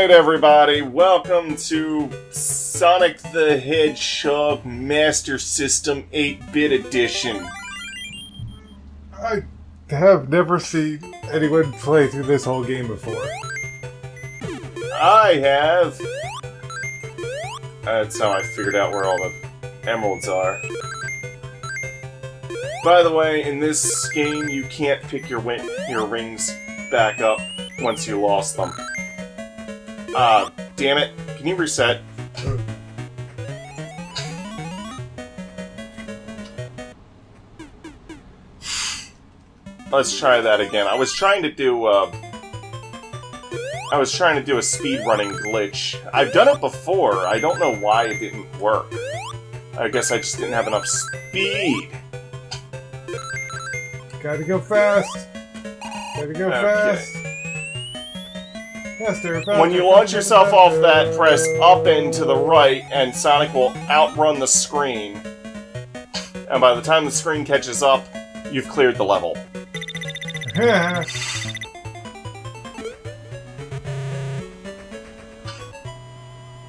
Alright everybody, welcome to Sonic the Hedgehog Master System 8-bit edition. I have never seen anyone play through this whole game before. I have. That's how I figured out where all the emeralds are. By the way, in this game you can't pick your rings back up once you lost them. Damn it. Can you reset? Let's try that again. I was trying to do a speedrunning glitch. I've done it before. I don't know why it didn't work. I guess I just didn't have enough speed. Gotta go fast. Gotta go fast. Faster, faster, when you launch yourself off that, press up and to the right, and Sonic will outrun the screen. And by the time the screen catches up, you've cleared the level.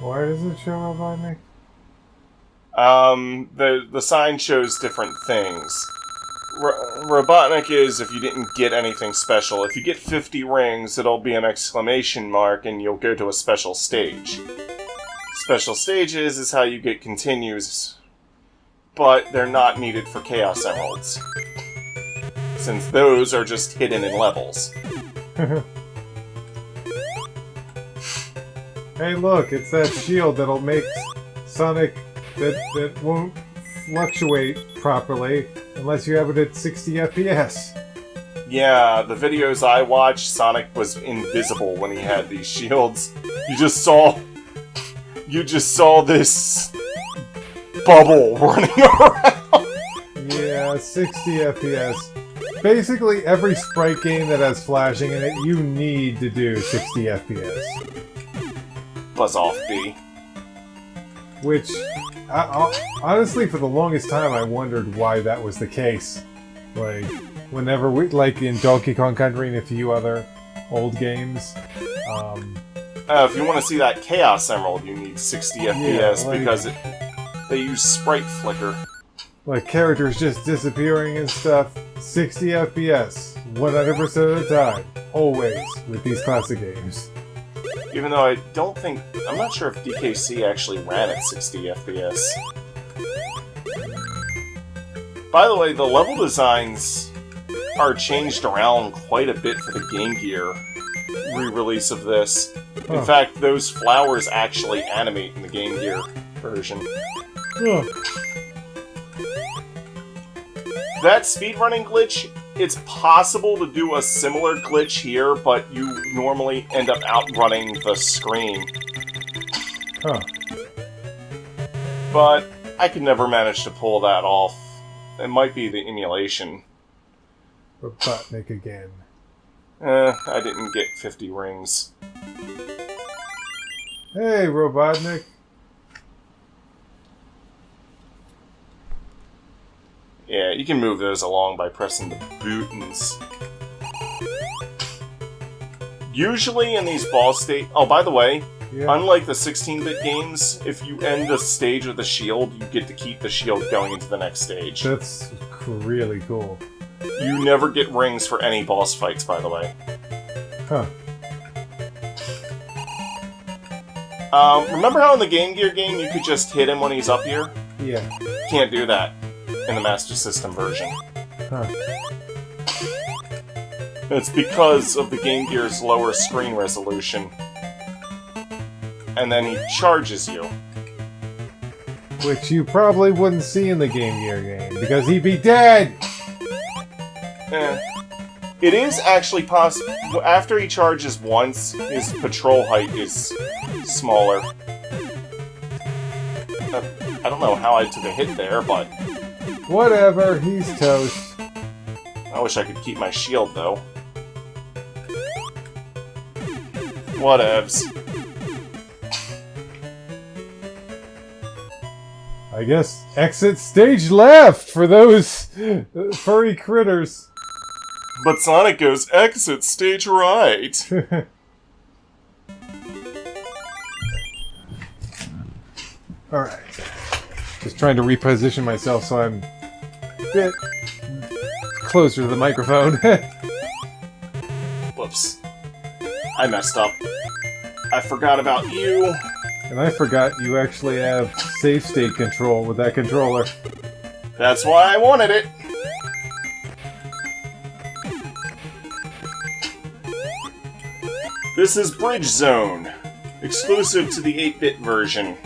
Why does it show up on me? The sign shows different things. Robotnik is if you didn't get anything special. If you get 50 rings, it'll be an exclamation mark and you'll go to a special stage. Special stages is how you get continues, but they're not needed for Chaos Emeralds, since those are just hidden in levels. Hey look, it's that shield that'll make Sonic that won't fluctuate properly unless you have it at 60 FPS. Yeah, the videos I watched, Sonic was invisible when he had these shields. You just saw this bubble running around. Yeah, 60 FPS. Basically, every sprite game that has flashing in it, you need to do 60 FPS. Buzz off, B. Which, honestly, for the longest time, I wondered why that was the case. Like, whenever we, like in Donkey Kong Country and a few other old games. If you want to see that Chaos Emerald, you need 60 FPS like, because they use sprite flicker. Like, characters just disappearing and stuff. 60 FPS, 100% of the time. Always, with these classic games. Even though I'm not sure if DKC actually ran at 60 FPS. By the way, the level designs are changed around quite a bit for the Game Gear re-release of this. In fact, those flowers actually animate in the Game Gear version. That speedrunning glitch, it's possible to do a similar glitch here, but you normally end up outrunning the screen. But I could never manage to pull that off. It might be the emulation. Robotnik again. I didn't get 50 rings. Hey, Robotnik. Yeah, you can move those along by pressing the buttons. Usually in these boss state... Oh, by the way, unlike the 16-bit games, if you end a stage with a shield, you get to keep the shield going into the next stage. That's really cool. You never get rings for any boss fights, by the way. Remember how in the Game Gear game you could just hit him when he's up here? Yeah. Can't do that in the Master System version. It's because of the Game Gear's lower screen resolution. And then he charges you. Which you probably wouldn't see in the Game Gear game, because he'd be dead! It is actually possible. After he charges once, his patrol height is smaller. I don't know how I took a hit there, but... Whatever, he's toast. I wish I could keep my shield, though. Whatevs. I guess exit stage left for those furry critters. But Sonic goes, exit stage right. Alright. Just trying to reposition myself so I'm a bit closer to the microphone. Whoops. I messed up. I forgot about you. And I forgot you actually have save state control with that controller. That's why I wanted it. This is Bridge Zone, exclusive to the 8-bit version.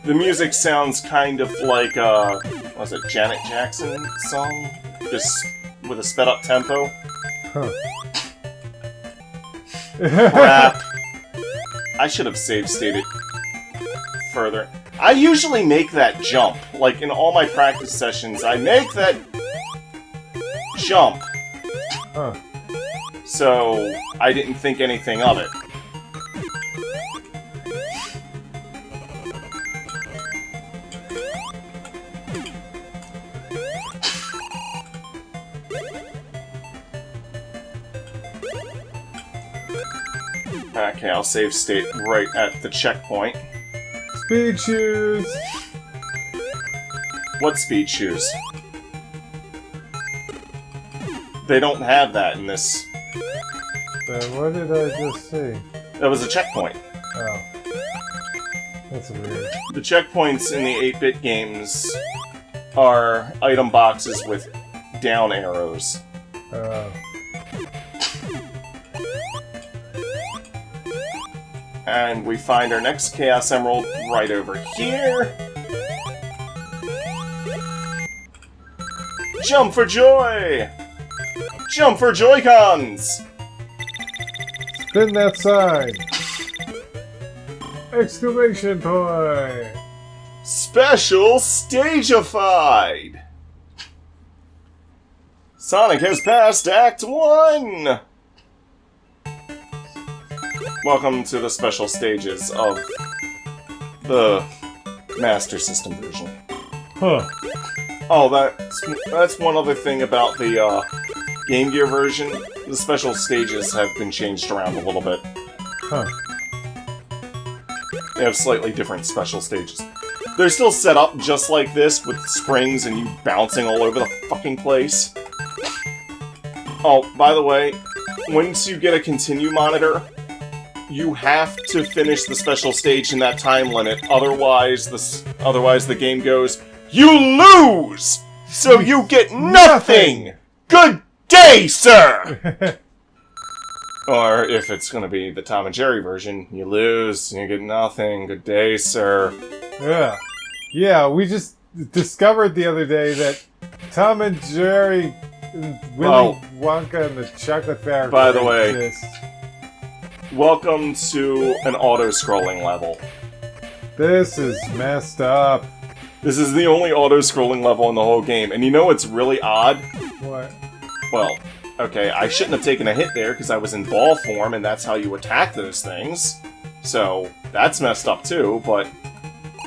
The music sounds kind of like what was it, Janet Jackson song? Just with a sped up tempo. Huh. Crap. I should have save stated further. I usually make that jump. Like in all my practice sessions, I make that jump. Huh. So I didn't think anything of it. Okay, I'll save state right at the checkpoint. Speed shoes! What speed shoes? They don't have that in this. What did I just see? That was a checkpoint. Oh. That's weird. The checkpoints in the 8-bit games are item boxes with down arrows. Oh. And we find our next Chaos Emerald right over here. Jump for joy! Jump for Joy-Cons! Spin that sign! Exclamation point! Special Stagified! Sonic has passed Act 1! Welcome to the special stages of the Master System version. Huh. Oh, that's one other thing about the Game Gear version. The special stages have been changed around a little bit. Huh. They have slightly different special stages. They're still set up just like this, with springs and you bouncing all over the fucking place. Oh, by the way, once you get a continue monitor, you have to finish the special stage in that time limit, otherwise the game goes, "You lose! So you get nothing! Good day, sir!" Or if it's gonna be the Tom and Jerry version, "You lose, you get nothing, good day, sir." Yeah. Yeah, we just discovered the other day that Tom and Jerry, Willy Wonka and the Chocolate Factory By the way, exist. welcome to an auto-scrolling level. This is messed up. This is the only auto-scrolling level in the whole game, and you know what's really odd? What? Well, okay, I shouldn't have taken a hit there because I was in ball form and that's how you attack those things. So, that's messed up too, but...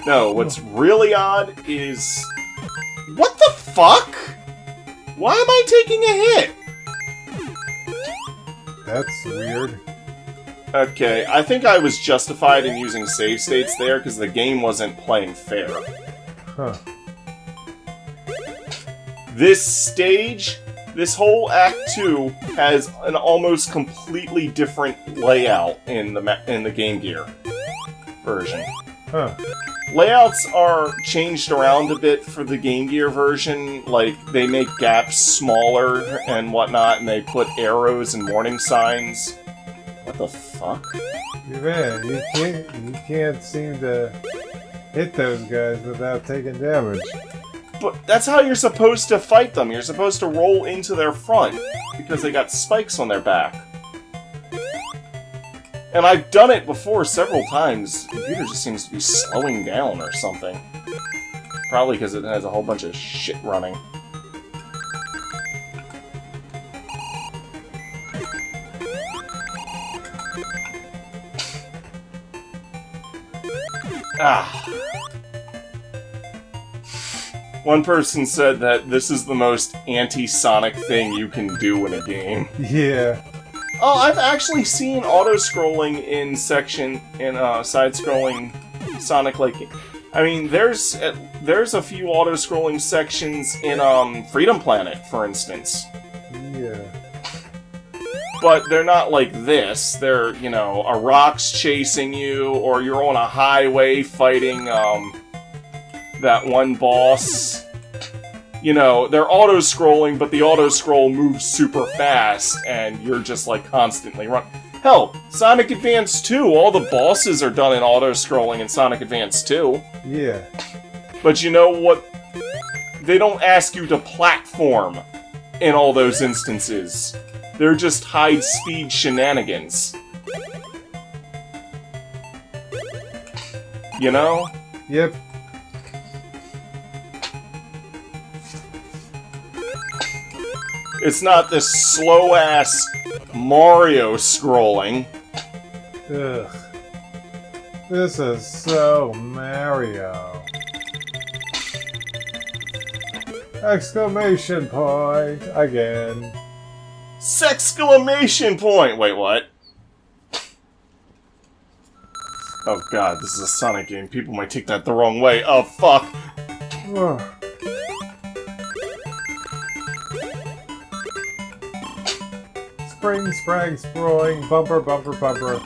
No, what's really odd is... What the fuck? Why am I taking a hit? That's weird. Okay, I think I was justified in using save states there because the game wasn't playing fair. Huh. This stage, this whole Act 2, has an almost completely different layout in the Game Gear version. Huh. Layouts are changed around a bit for the Game Gear version, like they make gaps smaller and whatnot, and they put arrows and warning signs. What the fuck? Man, you can't seem to hit those guys without taking damage. But that's how you're supposed to fight them. You're supposed to roll into their front, because they got spikes on their back. And I've done it before several times. The computer just seems to be slowing down or something. Probably because it has a whole bunch of shit running. Ah. One person said that this is the most anti-Sonic thing you can do in a game. Yeah. Oh, I've actually seen auto-scrolling in side-scrolling Sonic, like... I mean, there's a few auto-scrolling sections in, Freedom Planet, for instance. Yeah. But they're not like this. They're, you know, a rock's chasing you, or you're on a highway fighting, that one boss. You know, they're auto-scrolling, but the auto-scroll moves super fast, and you're just, like, constantly running. Hell, Sonic Advance 2, all the bosses are done in auto-scrolling in Sonic Advance 2. Yeah. But you know what? They don't ask you to platform in all those instances. They're just high-speed shenanigans. You know? Yep. It's not this slow-ass Mario scrolling. Ugh. This is so Mario. Exclamation point again. Sexclamation point! Wait, what? Oh god, this is a Sonic game. People might take that the wrong way. Oh, fuck. Ugh. Spring, sprang, sproing, bumper, bumper, bumper.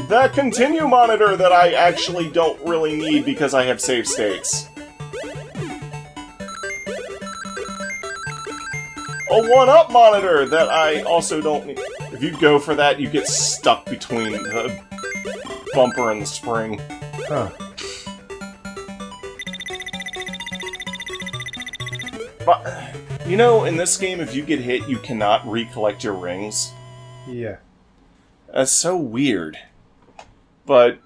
That continue monitor that I actually don't really need because I have save states. A 1-up monitor that I also don't need. If you go for that, you get stuck between the bumper and the spring. Huh. But, you know, in this game, if you get hit, you cannot recollect your rings. Yeah. That's so weird. But,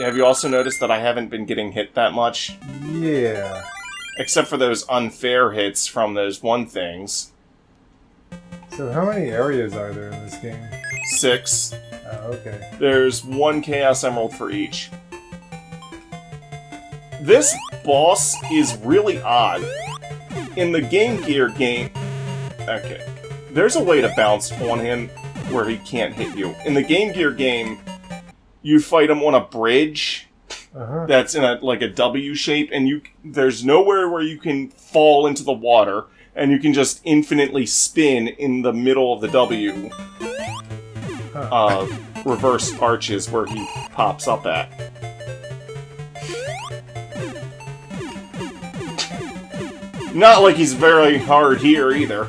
have you also noticed that I haven't been getting hit that much? Yeah. Except for those unfair hits from those one things. So how many areas are there in this game? 6. Oh, okay. There's 1 Chaos Emerald for each. This boss is really odd. In the Game Gear game... Okay. There's a way to bounce on him where he can't hit you. In the Game Gear game, you fight him on a bridge that's in a W shape, and there's nowhere where you can fall into the water, and you can just infinitely spin in the middle of the W. Reverse arches where he pops up at. Not like he's very hard here either.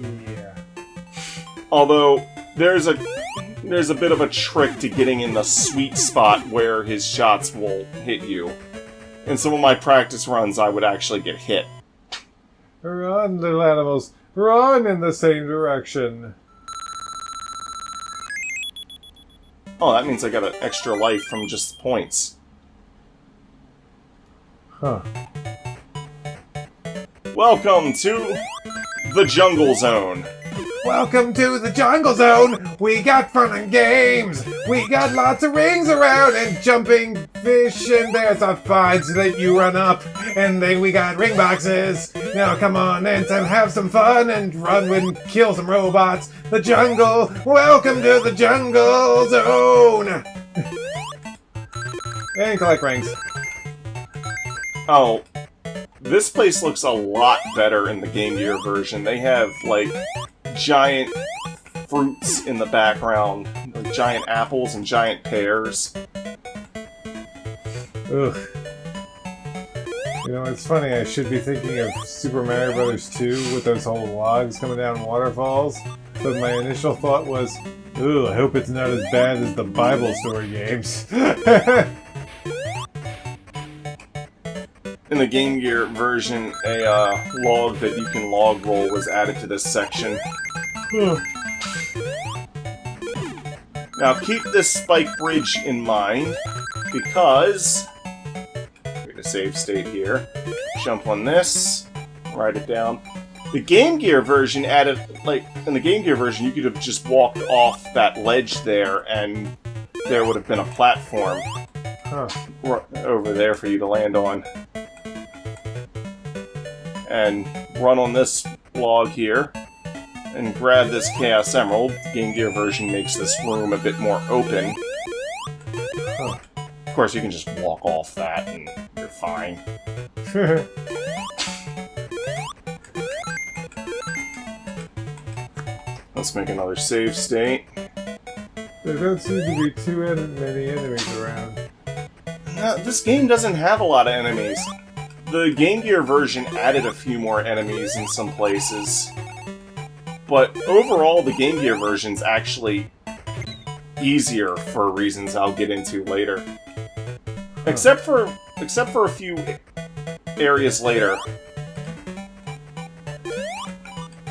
Yeah. Although there's a bit of a trick to getting in the sweet spot where his shots will hit you. In some of my practice runs, I would actually get hit. Run, little animals. Run in the same direction. Oh, that means I got an extra life from just points. Huh. Welcome to the Jungle Zone. Welcome to the Jungle Zone! We got fun and games! We got lots of rings around and jumping fish, and there's a fight that you run up, and then we got ring boxes. Now come on in and have some fun and run and kill some robots. The jungle! Welcome to the Jungle Zone! And collect rings. Oh, this place looks a lot better in the Game Gear version. They have, like, giant fruits in the background, like giant apples and giant pears. Ugh. You know, it's funny, I should be thinking of Super Mario Bros. 2 with those whole logs coming down waterfalls, but my initial thought was, ooh, I hope it's not as bad as the Bible story games. In the Game Gear version, a log that you can log roll was added to this section. Now keep this spike bridge in mind, because... Get a save state here. Jump on this, write it down. The Game Gear version added, like, in the Game Gear version you could have just walked off that ledge there and there would have been a platform over there for you to land on. and run on this log here, and grab this Chaos Emerald. The Game Gear version makes this room a bit more open. Huh. Of course, you can just walk off that, and you're fine. Let's make another save state. There don't seem to be too many enemies around. This game doesn't have a lot of enemies. The Game Gear version added a few more enemies in some places. But overall, the Game Gear version's actually easier for reasons I'll get into later. Huh. Except for a few areas later.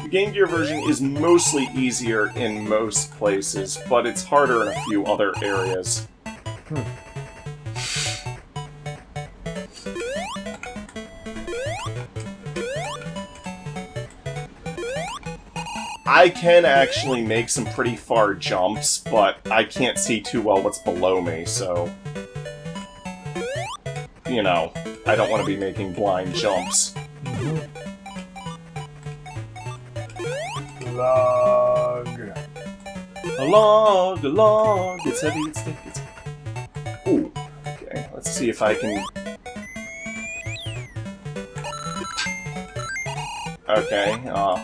The Game Gear version is mostly easier in most places, but it's harder in a few other areas. I can actually make some pretty far jumps, but I can't see too well what's below me, so... You know, I don't want to be making blind jumps. Log. A log, it's heavy, it's thick, it's... Ooh, okay, let's see if I can... Okay,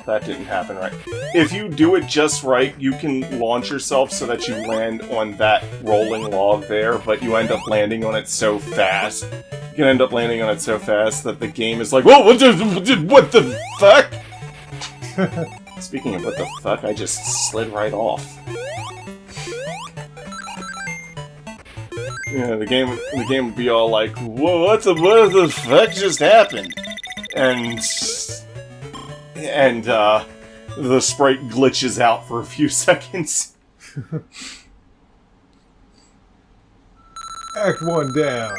that didn't happen right. If you do it just right, you can launch yourself so that you land on that rolling log there, but you end up landing on it so fast. You can end up landing on it so fast that the game is like, whoa, what the fuck? Speaking of what the fuck, I just slid right off. Yeah, the game would be all like, whoa, what the fuck just happened? And the sprite glitches out for a few seconds. Act 1 down.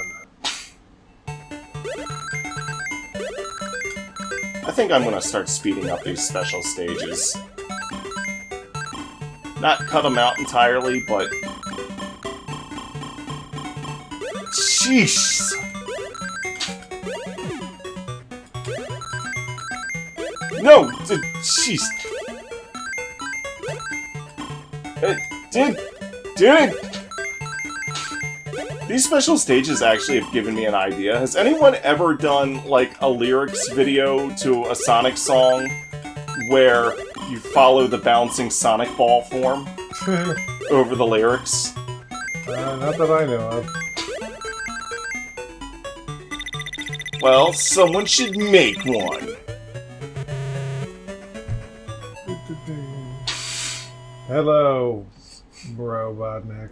I think I'm gonna start speeding up these special stages. Not cut them out entirely, but... Sheesh! No! Jeez! Dude! These special stages actually have given me an idea. Has anyone ever done, like, a lyrics video to a Sonic song where you follow the bouncing Sonic ball form over the lyrics? Not that I know of. Well, someone should make one. Hello, Robotnik.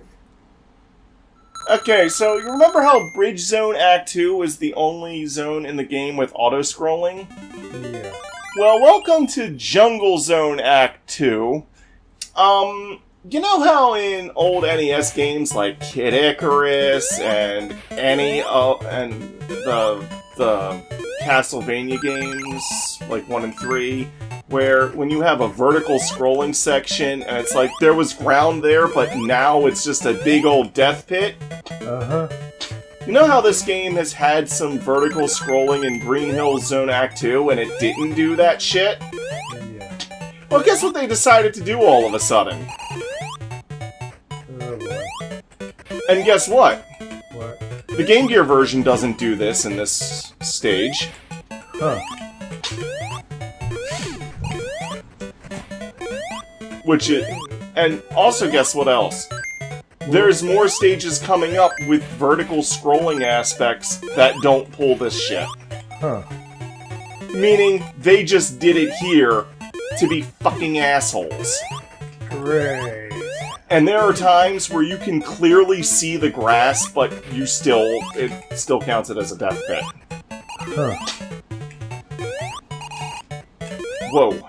Okay, so you remember how Bridge Zone Act 2 was the only zone in the game with auto-scrolling? Yeah. Well, welcome to Jungle Zone Act 2. You know how in old NES games like Kid Icarus and the Castlevania games, like 1 and 3, where when you have a vertical scrolling section and it's like there was ground there, but now it's just a big old death pit? Uh-huh. You know how this game has had some vertical scrolling in Green Hill Zone Act 2 and it didn't do that shit? Yeah. Well, guess what they decided to do all of a sudden? Oh boy. And guess what? What? The Game Gear version doesn't do this in this stage. Huh. And also guess what else? There's more stages coming up with vertical scrolling aspects that don't pull this shit. Huh. Meaning, they just did it here to be fucking assholes. Great. And there are times where you can clearly see the grass, but it still counts it as a death pit. Huh. Whoa.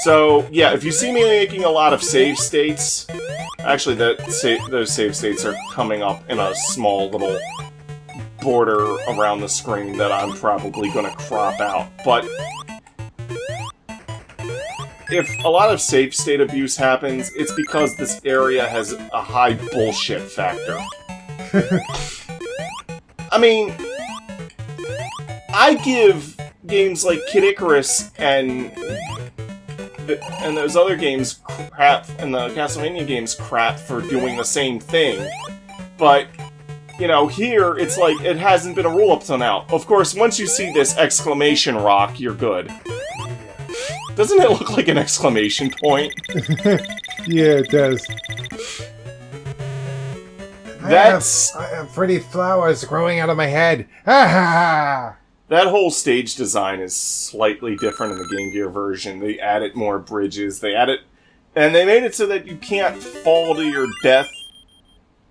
So, yeah, if you see me making a lot of save states, actually those save states are coming up in a small little border around the screen that I'm probably gonna crop out, but if a lot of save state abuse happens, it's because this area has a high bullshit factor. I mean, I give games like Kid Icarus and those other games crap, and the Castlevania games crap for doing the same thing. But, you know, here, it's like, it hasn't been a rule up till now. Of course, once you see this exclamation rock, you're good. Doesn't it look like an exclamation point? Yeah, it does. That's... I have pretty flowers growing out of my head. Ha ha! That whole stage design is slightly different in the Game Gear version. They added more bridges, they added... And they made it so that you can't fall to your death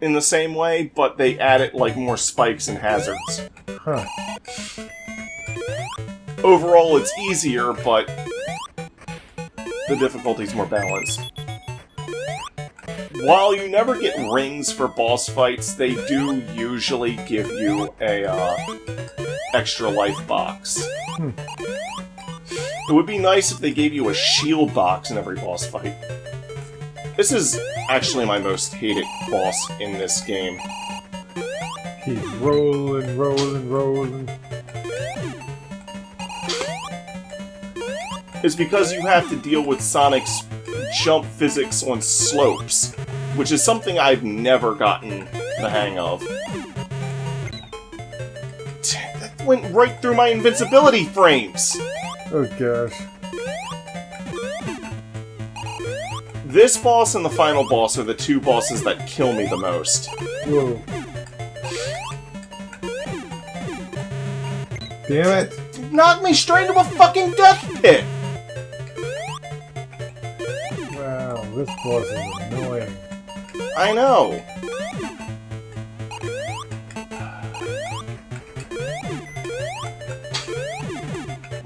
in the same way, but they added, like, more spikes and hazards. Huh. Overall, it's easier, but the difficulty's more balanced. While you never get rings for boss fights, they do usually give you a, extra life box. It would be nice if they gave you a shield box in every boss fight. This is actually my most hated boss in this game. Keep rolling, rolling, rolling. It's because you have to deal with Sonic's jump physics on slopes, which is something I've never gotten the hang of. That went right through my invincibility frames! Oh gosh. This boss and the final boss are the two bosses that kill me the most. Whoa. Damn it! Knock me straight into a fucking death pit! Wow, this boss is annoying. I know.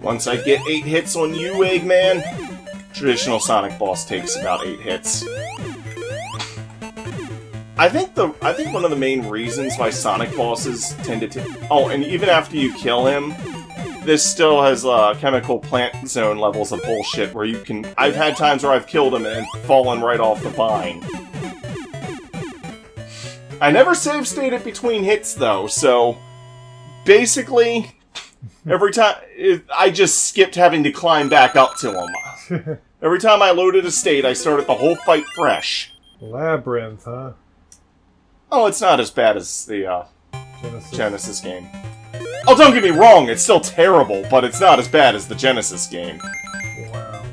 Once I get 8 hits on you, Eggman, traditional Sonic boss takes about 8 hits. I think one of the main reasons why Sonic bosses tend to oh, and even after you kill him, this still has chemical plant zone levels of bullshit where you can... I've had times where I've killed him and fallen right off the vine. I never save stated between hits though, so basically every time I just skipped having to climb back up to him. Every time I loaded a state, I started the whole fight fresh. Labyrinth, huh? Oh, it's not as bad as the Genesis. Genesis game. Oh, don't get me wrong, it's still terrible, but it's not as bad as the Genesis game. Wow.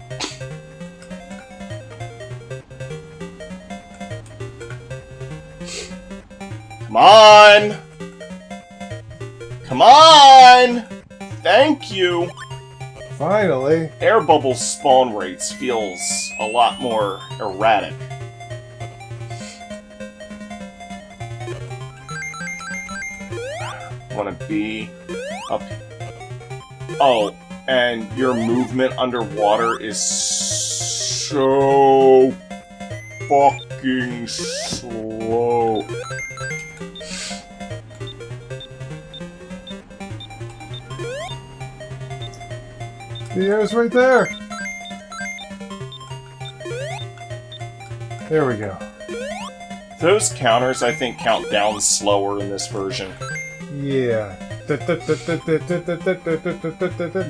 Come on! Come on! Thank you! Finally! Air bubble spawn rates feels a lot more erratic. Want to be up. Oh, and your movement underwater is so fucking slow. The air's right there! There we go. Those counters, I think, count down slower in this version. Yeah.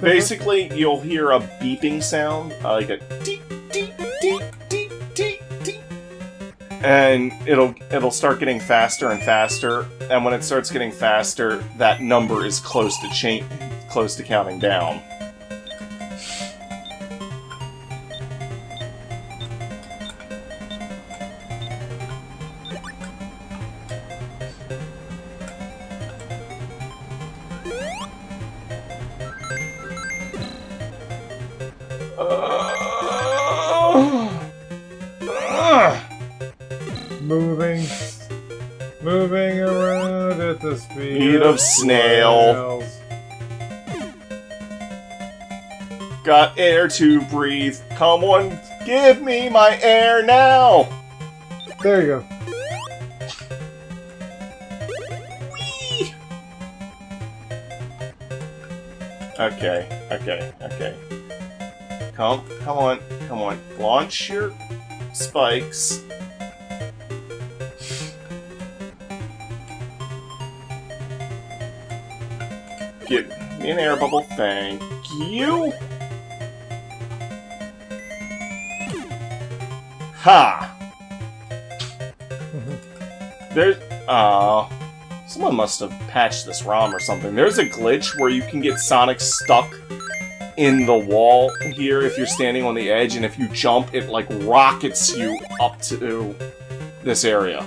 Basically, you'll hear a beeping sound, like a deep, deep, deep, deep, deep, deep, and it'll start getting faster and faster. And when it starts getting faster, that number is close to counting down. Moving around at the speed of snail. snails. Got air to breathe. Come on, give me my air now! There you go. Whee! Okay. Come on. Launch your spikes. Give me an air bubble, thank you. Ha! There's... someone must have patched this ROM or something. There's a glitch where you can get Sonic stuck in the wall here if you're standing on the edge, and if you jump, it, like, rockets you up to this area.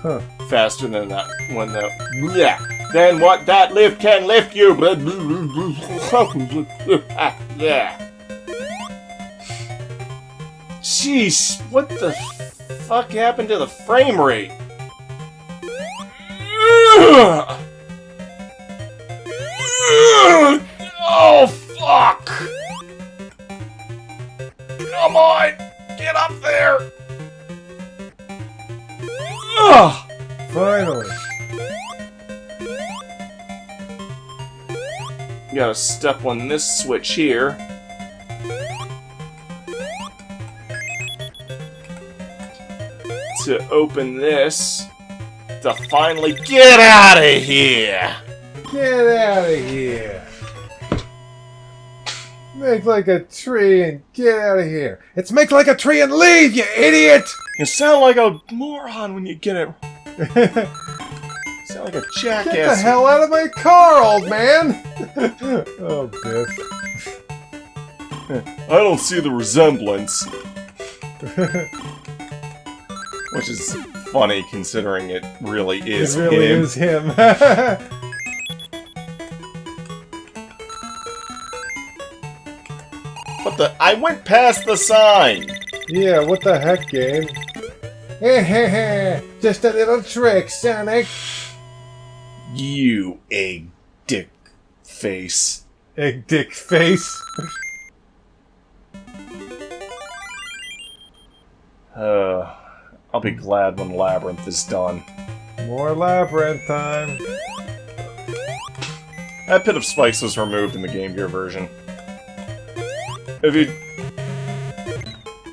Huh. Faster than that. When the... Yeah. Then what that lift can lift you. Yeah. Jeez, what the fuck happened to the frame rate? Oh, fuck! Come on! Get up there! Ugh! Finally. You gotta step on this switch here. To open this. To finally get out of here! Get out of here. Make like a tree and get out of here. It's make like a tree and leave, you idiot! You sound like a moron when you get it. You sound like a jackass. Get the hell out of my car, old man! Oh, Biff. I don't see the resemblance. Which is funny considering it really is him. It really is him. What the? I went past the sign! Yeah, what the heck, game? Just a little trick, Sonic. You egg dick face. Egg dick face. I'll be glad when Labyrinth is done. More Labyrinth time. That Pit of Spikes was removed in the Game Gear version. If you...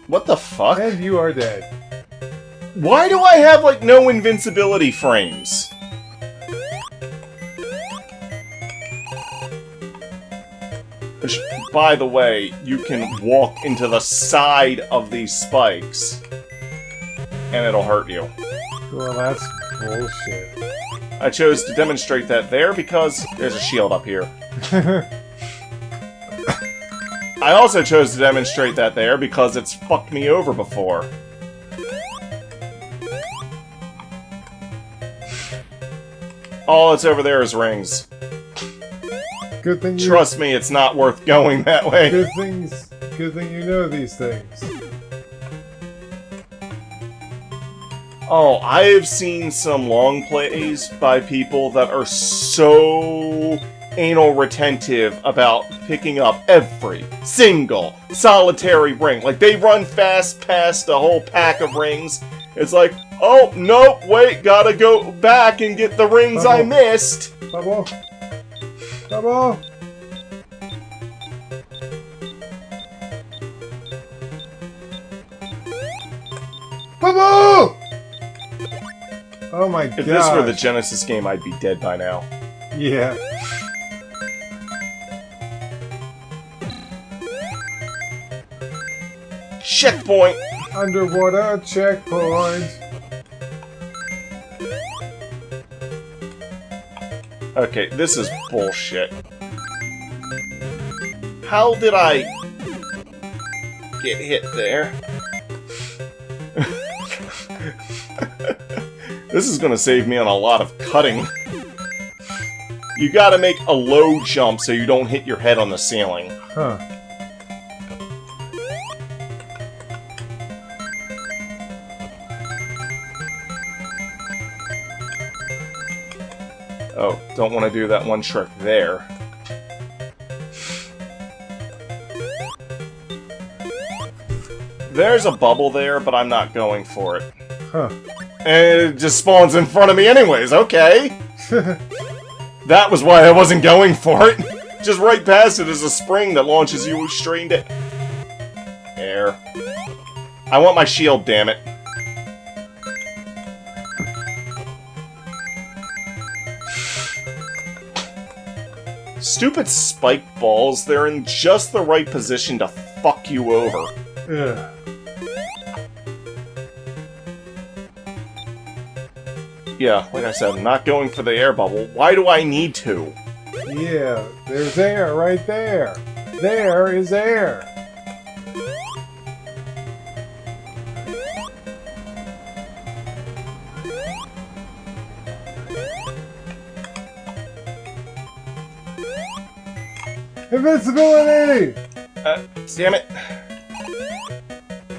What the fuck? And you are dead. Why do I have, like, no invincibility frames? Which, by the way, you can walk into the side of these spikes. And it'll hurt you. Well, that's bullshit. I chose to demonstrate that there because there's a shield up here. I also chose to demonstrate that there because it's fucked me over before. All that's over there is rings. Good thing you... Trust me, it's not worth going that way. Good thing you know these things. Oh, I have seen some long plays by people that are so anal retentive about picking up every single solitary ring. Like, they run fast past a whole pack of rings. It's like, oh, nope, wait, gotta go back and get the rings I missed. Bubble. Bubble. Bubble! Oh my god. If this were the Genesis game, I'd be dead by now. Yeah. Checkpoint! Underwater checkpoint. Okay, this is bullshit. How did I get hit there? This is gonna save me on a lot of cutting. You gotta make a low jump so you don't hit your head on the ceiling. Huh. Oh, don't want to do that one trick there. There's a bubble there, but I'm not going for it. Huh. And it just spawns in front of me anyways, okay. That was why I wasn't going for it. Just right past it is a spring that launches you straight into air. I want my shield, damn it. stupid spike balls, they're in just the right position to fuck you over. Ugh. Yeah, like I said, I'm not going for the air bubble. Why do I need to? Yeah, there's air right there. There is air. Invincibility! Damn it.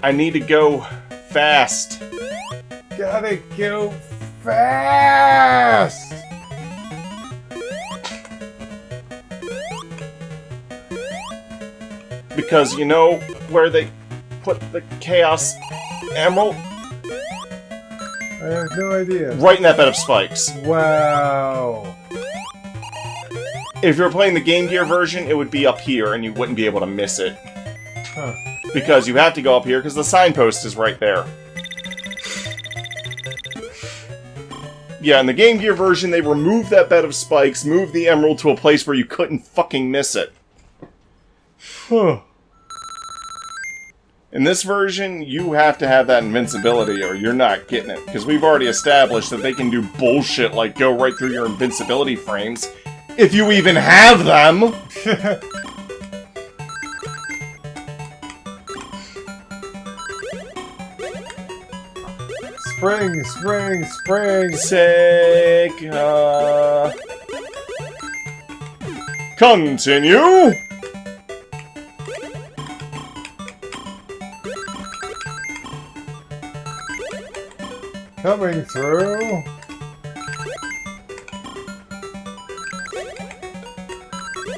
I need to go fast. Gotta go fast! Because you know where they put the Chaos Emerald? I have no idea. Right in that bed of spikes. Wow. If you're playing the Game Gear version, it would be up here and you wouldn't be able to miss it. Huh. Because you have to go up here because the signpost is right there. Yeah, in the Game Gear version, they removed that bed of spikes, moved the emerald to a place where you couldn't fucking miss it. Huh. In this version, you have to have that invincibility or you're not getting it. Because we've already established that they can do bullshit like go right through your invincibility frames. If you even have them! Spring, spring, spring! Sega. Continue! Coming through!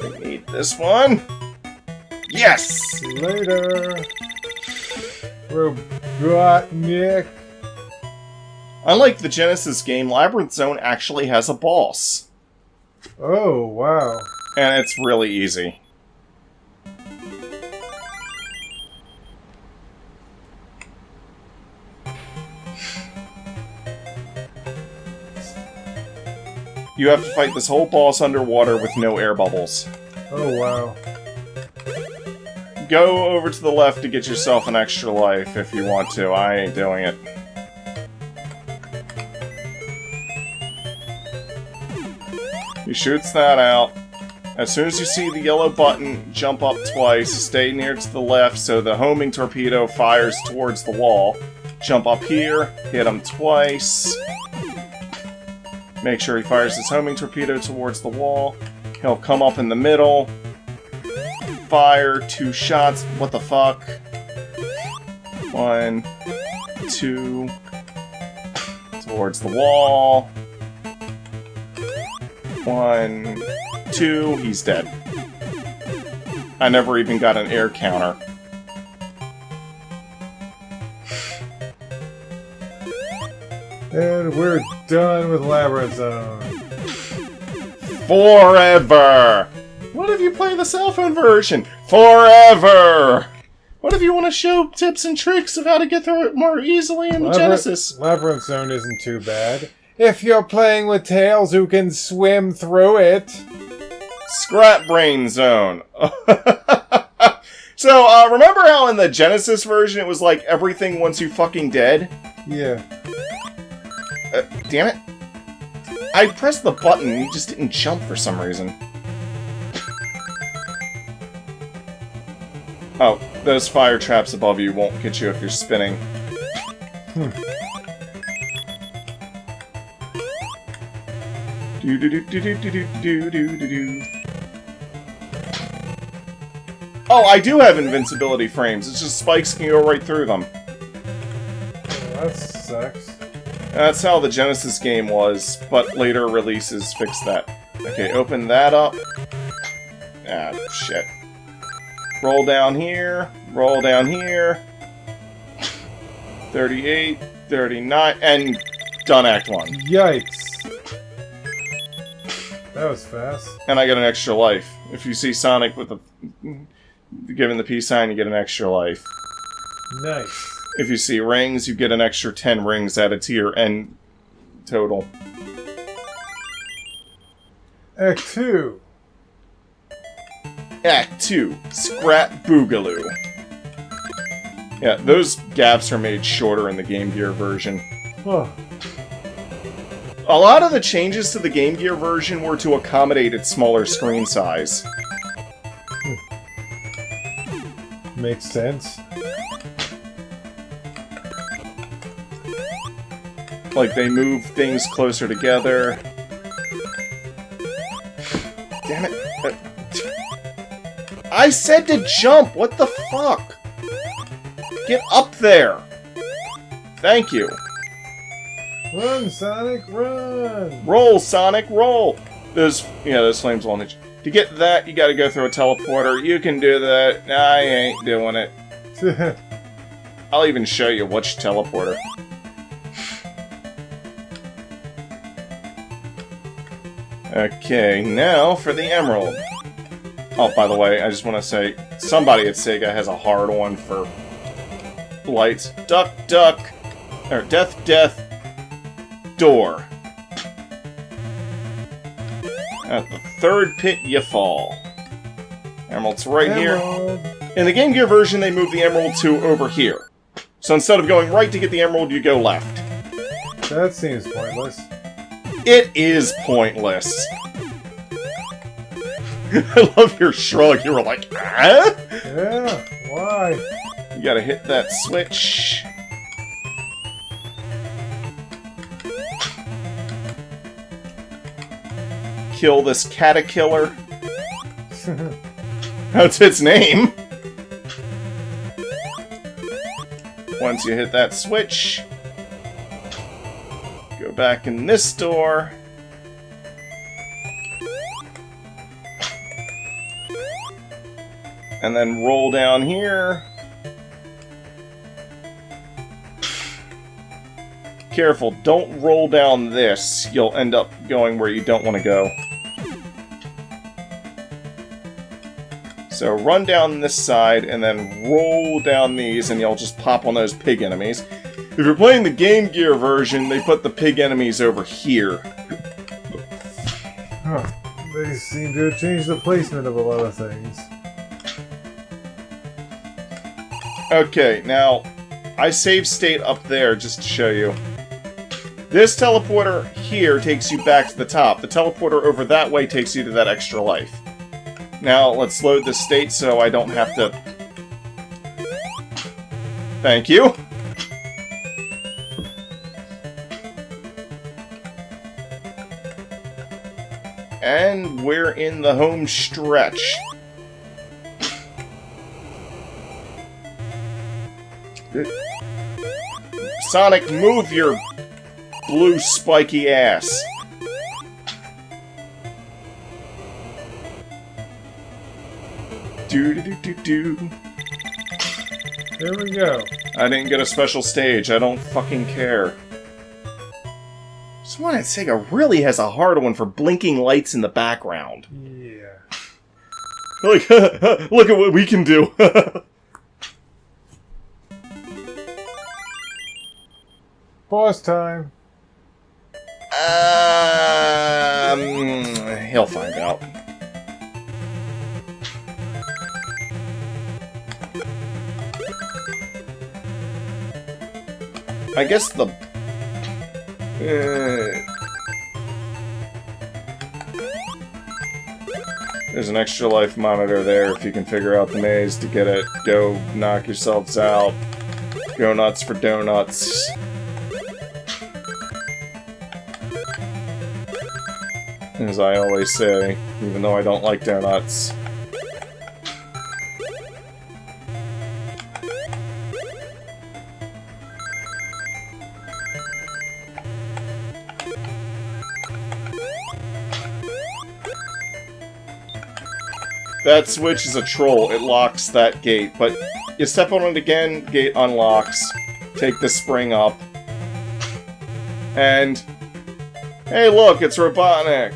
I need this one. Yes! Later! Robotnik! Unlike the Genesis game, Labyrinth Zone actually has a boss. Oh, wow. And it's really easy. You have to fight this whole boss underwater with no air bubbles. Oh, wow. Go over to the left to get yourself an extra life if you want to. I ain't doing it. He shoots that out. As soon as you see the yellow button, jump up twice, stay near to the left so the homing torpedo fires towards the wall. Jump up here, hit him twice. Make sure he fires his homing torpedo towards the wall. He'll come up in the middle. Fire 2 shots. What the fuck? 1, 2. Towards the wall. 1, 2. He's dead. I never even got an air counter. And we're done with Labyrinth Zone. Forever! What if you play the cell phone version? Forever! What if you want to show tips and tricks of how to get through it more easily in the Genesis? Labyrinth Zone isn't too bad. If you're playing with Tails who can swim through it. Scrap Brain Zone. So, remember how in the Genesis version it was like everything once you fucking dead? Yeah. Damn it. I pressed the button and you just didn't jump for some reason. Oh, those fire traps above you won't get you if you're spinning. Oh, I do have invincibility frames. It's just spikes can go right through them. That sucks. That's how the Genesis game was, but later releases fixed that. Okay, open that up. Ah, shit. Roll down here, roll down here. 38, 39, and done Act 1. Yikes. That was fast. And I get an extra life. If you see Sonic with the... given the peace sign, you get an extra life. Nice. If you see rings, you get an extra 10 rings added to your end total. Act 2. Act 2, Scrap Boogaloo. Yeah, those gaps are made shorter in the Game Gear version. Oh. A lot of the changes to the Game Gear version were to accommodate its smaller screen size. Makes sense. Like, they move things closer together. Damn it. I said to jump! What the fuck? Get up there! Thank you. Run, Sonic, run! Roll, Sonic, roll! Those flames won't hit you. To get that, you gotta go through a teleporter. You can do that. I ain't doing it. I'll even show you which teleporter. Okay, now for the emerald. Oh, by the way, I just want to say, somebody at Sega has a hard one for lights. Duck, duck. Or death, death. Door. At the third pit, you fall. Emerald's right Emerald. here. In the Game Gear version, they moved the emerald to over here. So instead of going right to get the emerald, you go left. That seems pointless. It is pointless. I love your shrug. You were like, ah? Yeah, why? You gotta hit that switch. Kill this caterpillar. That's its name. Once you hit that switch, go back in this door. And then roll down here. Careful, don't roll down this. You'll end up going where you don't want to go. So run down this side and then roll down these and you'll just pop on those pig enemies. If you're playing the Game Gear version, they put the pig enemies over here. Huh. They seem to have changed the placement of a lot of things. Okay, now, I save state up there just to show you. This teleporter here takes you back to the top. The teleporter over that way takes you to that extra life. Now, let's load the state so I don't have to... Thank you. And we're in the home stretch. Sonic, move your blue spiky ass. Do-do-do-do-do. There we go. I didn't get a special stage. I don't fucking care. Someone at Sega really has a hard one for blinking lights in the background. Yeah. Like, look at what we can do. Boss time. He'll find out. I guess the... there's an extra life monitor there if you can figure out the maze to get it. Go knock yourselves out. Go nuts for donuts. As I always say, even though I don't like donuts. That switch is a troll. It locks that gate, but you step on it again, gate unlocks. Take the spring up. And... hey, look, it's Robotnik!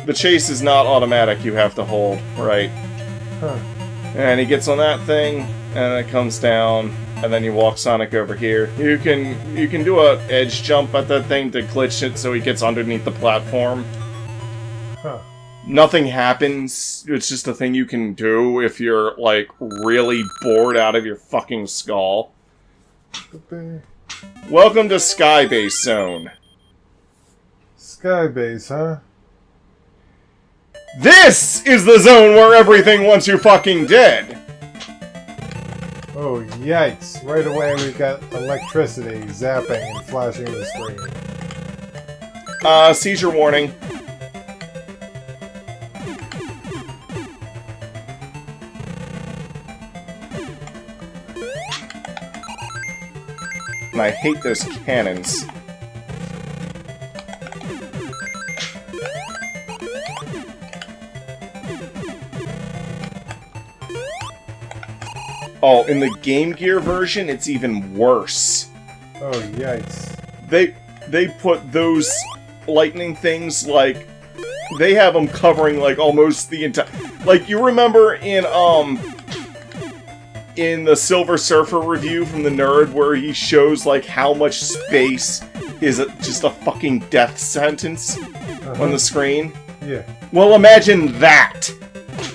The chase is not automatic, you have to hold, right? Huh. And he gets on that thing, and it comes down, and then you walk Sonic over here. You can do a edge jump at that thing to glitch it so he gets underneath the platform. Huh. Nothing happens. It's just a thing you can do if you're, like, really bored out of your fucking skull. Welcome to Skybase Zone. Skybase, huh? This is the zone where everything wants you fucking dead! Oh, yikes. Right away we've got electricity zapping and flashing the screen. Seizure warning. And I hate those cannons. Oh, in the Game Gear version, it's even worse. Oh, yikes. They put those lightning things, like, they have them covering, like, almost the entire... Like, you remember in the Silver Surfer review from the Nerd, where he shows, like, how much space is just a fucking death sentence on the screen? Yeah. Well, imagine that!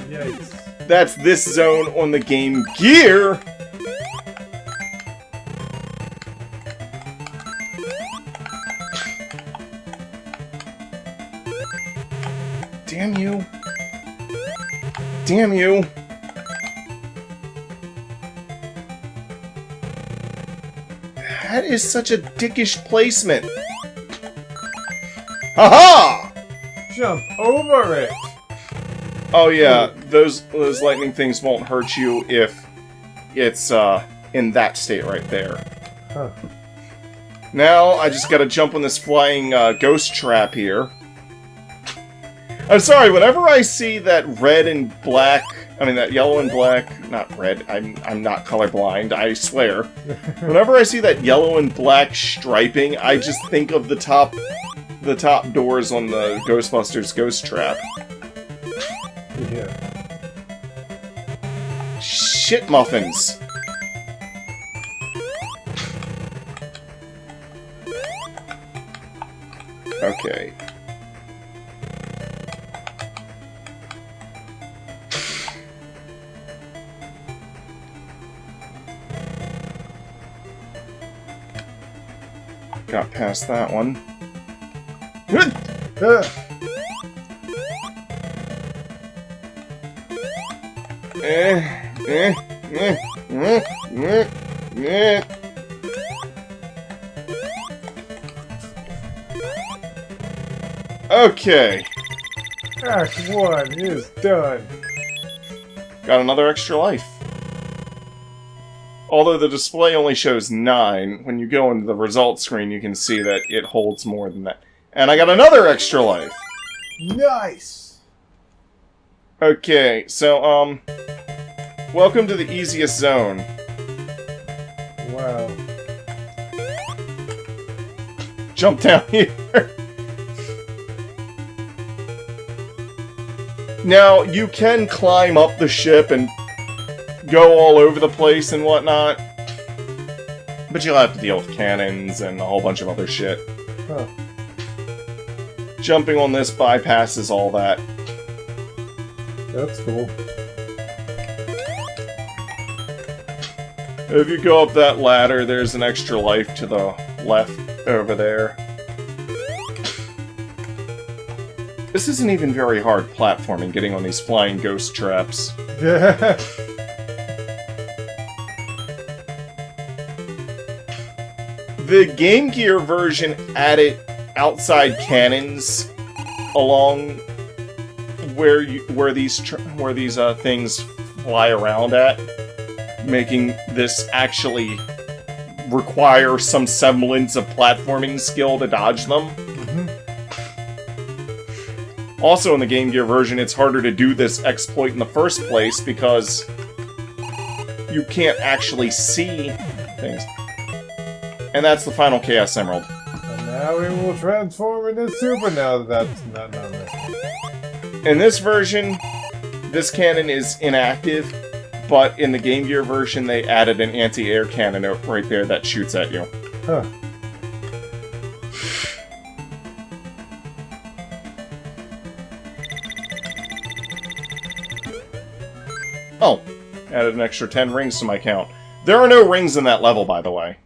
Yikes. That's this zone on the Game Gear! Damn you. Damn you. That is such a dickish placement. Haha! Jump over it! Oh yeah, those lightning things won't hurt you if it's in that state right there. Huh. Now I just gotta jump on this flying ghost trap here. I'm sorry, whenever I see that red and black, I mean that yellow and black, not red, I'm not colorblind, I swear. Whenever I see that yellow and black striping, I just think of the top doors on the Ghostbusters ghost trap. Yeah. Shit muffins. Okay. Got past that one. Okay. Act 1 is done. Got another extra life. Although the display only shows 9, when you go into the results screen you can see that it holds more than that. And I got another extra life! Nice! Okay, so, welcome to the easiest zone. Wow. Jump down here! Now, you can climb up the ship and go all over the place and whatnot, but you'll have to deal with cannons and a whole bunch of other shit. Huh. Jumping on this bypasses all that. That's cool. If you go up that ladder, there's an extra life to the left over there. This isn't even very hard platforming, getting on these flying ghost traps. Yeah. The Game Gear version added outside cannons along where these things fly around at, making this actually require some semblance of platforming skill to dodge them. Also, in the Game Gear version, it's harder to do this exploit in the first place because you can't actually see things. And that's the final Chaos Emerald. And now we will transform into Super. Now that's not this. In this version, this cannon is inactive, but in the Game Gear version, they added an anti-air cannon right there that shoots at you. Huh. Added an extra 10 rings to my count. There are no rings in that level, by the way.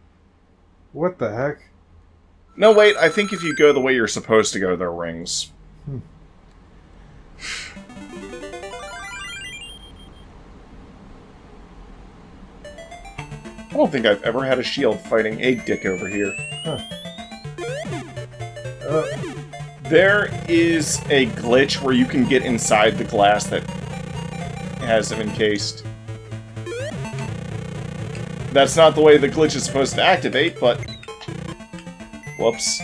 What the heck? No, wait, I think if you go the way you're supposed to go, there are rings. I don't think I've ever had a shield fighting Egg Dick over here. Huh. There is a glitch where you can get inside the glass that has him encased. That's not the way the glitch is supposed to activate, but... Whoops.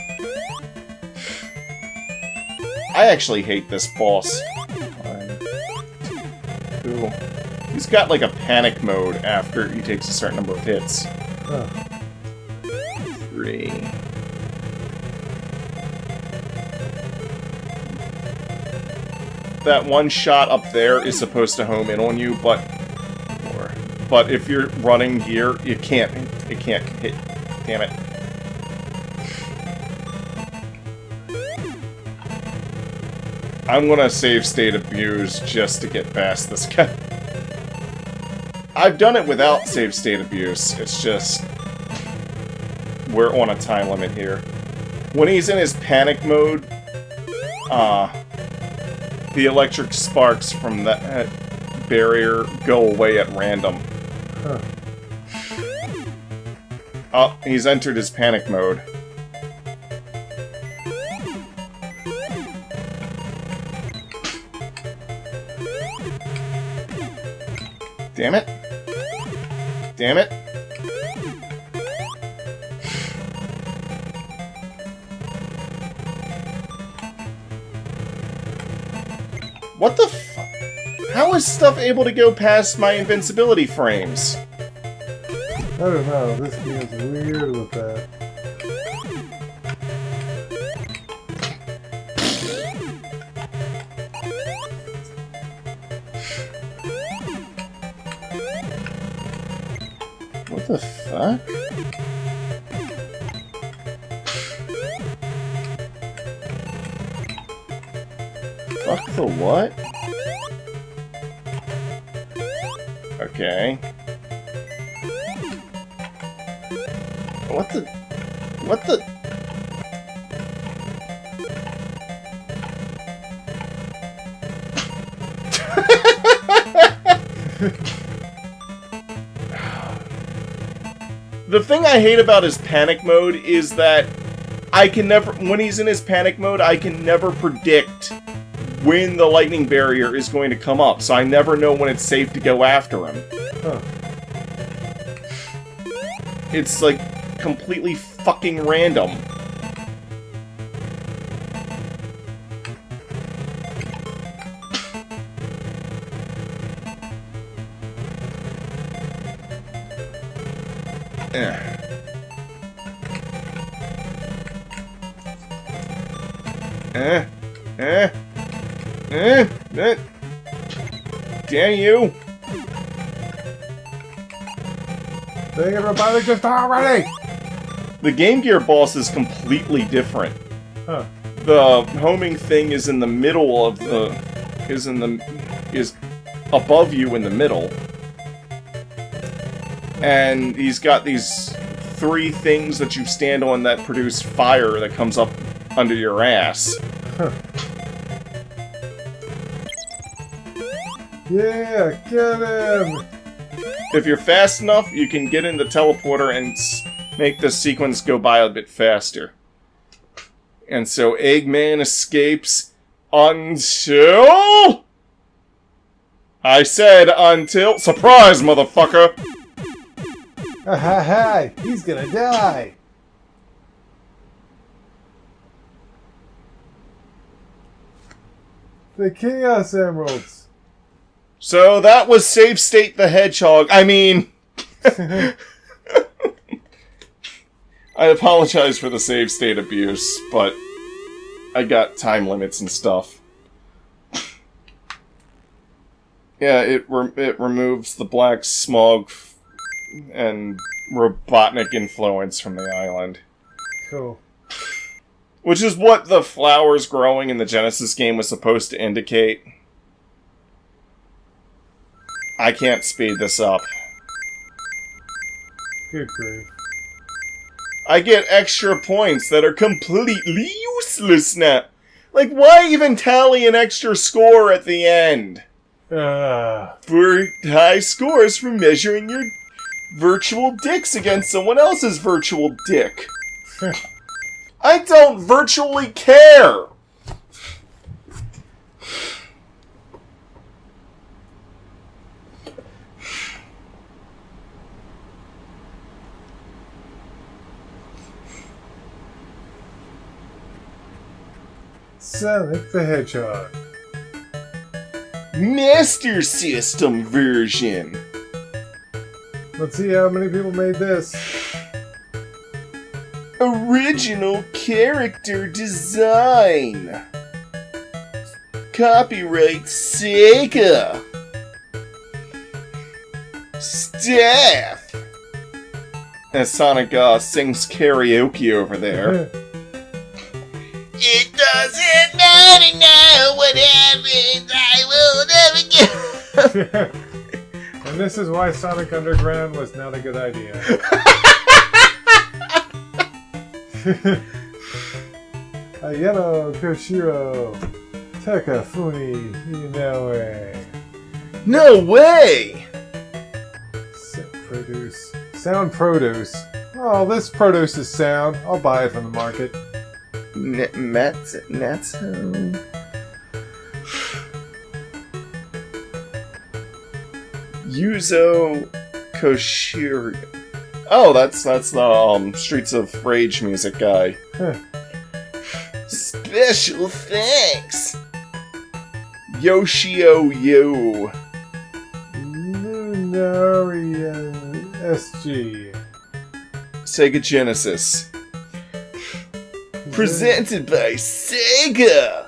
I actually hate this boss. 1, 2... He's got like a panic mode after he takes a certain number of hits. Huh. 3... That one shot up there is supposed to home in on you, but... But if you're running here, it can't hit. Damn it. I'm gonna save state abuse just to get past this guy. I've done it without save state abuse. It's just... We're on a time limit here. When he's in his panic mode, the electric sparks from that barrier go away at random. Huh. Oh, he's entered his panic mode. Damn it. Damn it. What the fuck? How is stuff able to go past my invincibility frames? I don't know. This game's weird with that. What the fuck? Fuck the what? Okay. What the... What the... The thing I hate about his panic mode is that I can never... When he's in his panic mode, I can never predict when the lightning barrier is going to come up, so I never know when it's safe to go after him. Huh. It's, like, completely fucking random. Damn you! Dang it, robotic just already! The Game Gear boss is completely different. Huh. The homing thing is in the middle of the... is above you in the middle. And he's got these 3 things that you stand on that produce fire that comes up under your ass. Huh. Yeah, get him! If you're fast enough, you can get in the teleporter and make the sequence go by a bit faster. And so Eggman escapes until... I said until... Surprise, motherfucker! Ha ha ha! He's gonna die! The Chaos Emeralds! So that was Save State the Hedgehog. I mean... I apologize for the save state abuse, but I got time limits and stuff. Yeah, it removes the black smog and Robotnik influence from the island. Cool. Which is what the flowers growing in the Genesis game was supposed to indicate. I can't speed this up. Good grief. I get extra points that are completely useless now. Like, why even tally an extra score at the end? For high scores for measuring your virtual dicks against someone else's virtual dick. I don't virtually care! Sonic the Hedgehog. Master System version. Let's see how many people made this. Original character design. Copyright Sega. Staff. As Sonic sings karaoke over there. It doesn't matter now what happens, I will never get. And this is why Sonic Underground was not a good idea. Ayano Koshiro Takafuni Inoue. No way! Sound produce. Oh, this produces sound. I'll buy it from the market. Natsu. Yuzo Koshiro. Oh, that's the Streets of Rage music guy. Huh. Special thanks, Yoshio Yo. Lunarian SG. Sega Genesis. Presented by Sega!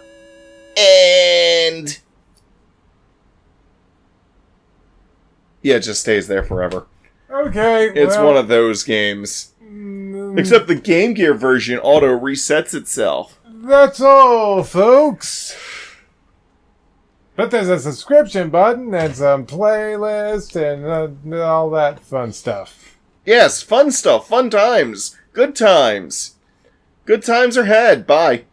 And... yeah, it just stays there forever. Okay, It's one of those games. Except the Game Gear version auto-resets itself. That's all, folks! But there's a subscription button and some playlist and all that fun stuff. Yes, fun stuff, fun times, good times. Good times are had, bye.